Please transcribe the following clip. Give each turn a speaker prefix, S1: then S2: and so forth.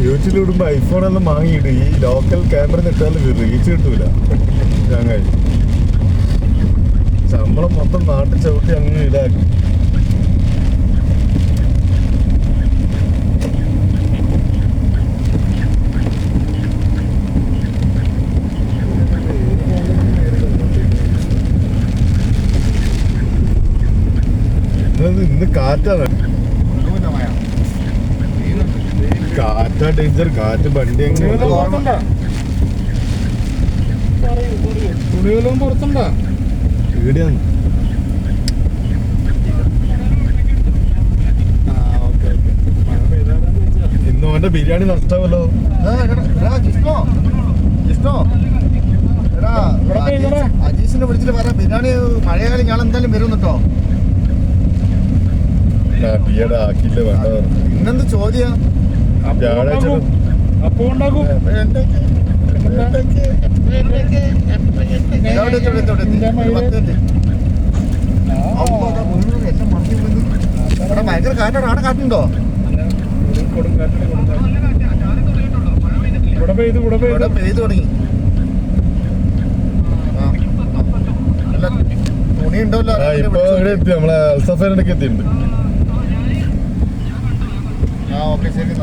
S1: യൂട്യൂബിലിടുമ്പോ ഐഫോണെല്ലാം വാങ്ങിയിട്ട് ഈ local camera ഇട്ടാലും റീച്ച് കിട്ടൂല. ചങ്ങായി ശമ്പളം മൊത്തം നാട്ടിൽ ചവിട്ടി അങ്ങ് ഇതാക്കി. ഇന്ന് കാറ്റാണ്, കാറ്റാ ഡേഞ്ചർ. കാറ്റ് വണ്ടി
S2: പുറത്തുണ്ടോ
S1: പേടിയാണ്. ഇന്ന് ഓന്റെ ബിരിയാണി നഷ്ടമല്ലോ.
S2: അജീഷിനെ വിളിച്ചിട്ട് പറയാം ബിരിയാണി മഴയായാലും ഞാൻ എന്തായാലും വരും കേട്ടോ.
S1: ആക്കിയില്ല വേണ്ട.
S2: ഇന്നെന്ത് ചോദ്യം
S1: വ്യാഴാഴ്ച
S2: അപ്പൊ ഉണ്ടാക്കും. ഭയങ്കര കാറ്റാണ്. ആടെ കാറ്റുണ്ടോ? ഇവിടെ പെയ്ത് തുടങ്ങി. അല്ല തുണി ഉണ്ടല്ലോ.
S1: ഇപ്പൊ ഇവിടെ എത്തി, നമ്മളെ അൽസഫേനൊക്കെ എത്തിയിട്ടുണ്ട്.
S2: ഓക്കെ ശരി.